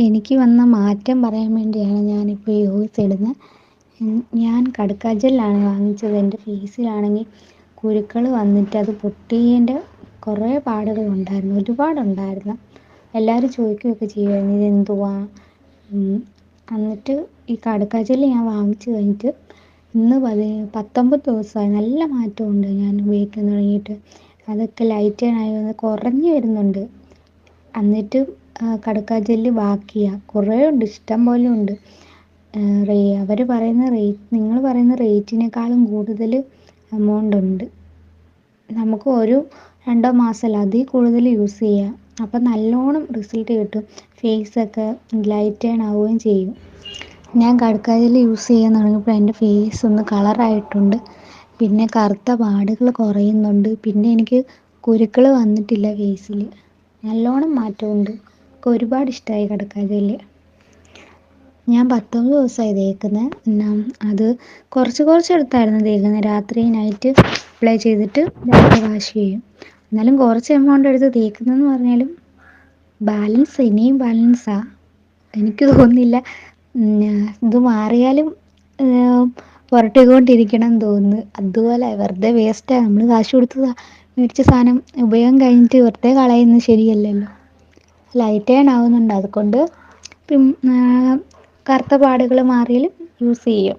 എനിക്ക് വന്ന മാറ്റം പറയാൻ വേണ്ടിയാണ് ഞാനിപ്പോൾ ഈ വോയിസ് ഇടുന്നത്. ഞാൻ കടുക്കാജെല്ലാണ് വാങ്ങിച്ചത്. എൻ്റെ ഫേസിലാണെങ്കിൽ കുരുക്കൾ വന്നിട്ട് അത് പൊട്ടിയതിൻ്റെ കുറേ പാടുകളുണ്ടായിരുന്നു, ഒരുപാടുണ്ടായിരുന്നു. എല്ലാവരും ചോദിക്കുകയൊക്കെ ചെയ്യുമായിരുന്നു ഇതെന്തുവാ. എന്നിട്ട് ഈ കടുക്കാജെല്ല് ഞാൻ വാങ്ങിച്ച് കഴിഞ്ഞിട്ട് ഇന്ന് 19 ദിവസമായി. നല്ല മാറ്റമുണ്ട് ഞാൻ ഉപയോഗിക്കാൻ തുടങ്ങിയിട്ട്. അതൊക്കെ ലൈറ്റ് ആയി വന്ന് കുറഞ്ഞു വരുന്നുണ്ട്. എന്നിട്ട് കടുക്കാജെല്ല് ബാക്കിയാണ്, കുറേ ഉണ്ട്, ഇഷ്ടം പോലെ ഉണ്ട്. അവർ പറയുന്ന റേറ്റ്, നിങ്ങൾ പറയുന്ന റേറ്റിനേക്കാളും കൂടുതൽ എമൗണ്ട് ഉണ്ട്. നമുക്ക് 1-2 മാസമല്ല, അതിൽ കൂടുതൽ യൂസ് ചെയ്യാം. അപ്പം നല്ലോണം റിസൾട്ട് കിട്ടും. ഫേസൊക്കെ ലൈറ്റ് ആവുകയും ചെയ്യും. ഞാൻ കടുക്കാജെല്ല് യൂസ് ചെയ്യാൻ തുടങ്ങിയപ്പോൾ എൻ്റെ ഫേസ് ഒന്ന് കളറായിട്ടുണ്ട്. പിന്നെ കറുത്ത പാടുകൾ കുറയുന്നുണ്ട്. പിന്നെ എനിക്ക് കുരുക്കൾ വന്നിട്ടില്ല ഫേസിൽ. നല്ലോണം മാറ്റമുണ്ട്. എനിക്ക് ഒരുപാട് ഇഷ്ടമായി കടുക്കാജെല്ല്. ഞാൻ 19 ദിവസമായി തേക്കുന്നത്. അത് കുറച്ചെടുത്തായിരുന്നു തേക്കുന്നത്. രാത്രി നൈറ്റ് അപ്ലൈ ചെയ്തിട്ട് രാവിലെ വാഷ് ചെയ്യും. എന്നാലും കുറച്ച് എമൗണ്ട് എടുത്ത് തേക്കുന്നതെന്ന് പറഞ്ഞാലും ഇനിയും ബാലൻസാണ്. എനിക്ക് തോന്നുന്നില്ല ഇത് മാറിയാലും പുരട്ടിക്കൊണ്ടിരിക്കണം എന്ന് തോന്നുന്നു. അതുപോലെ വെറുതെ വേസ്റ്റാണ്. നമ്മൾ കാശ് കൊടുത്ത് മേടിച്ച സാധനം ഉപയോഗം കഴിഞ്ഞിട്ട് വെറുതെ കളയുന്നത് ശരിയല്ലല്ലോ. ലൈറ്റ് ആവുന്നുണ്ട്. അതുകൊണ്ട് കറുത്ത പാടുകൾ മാറിയാലും യൂസ് ചെയ്യും.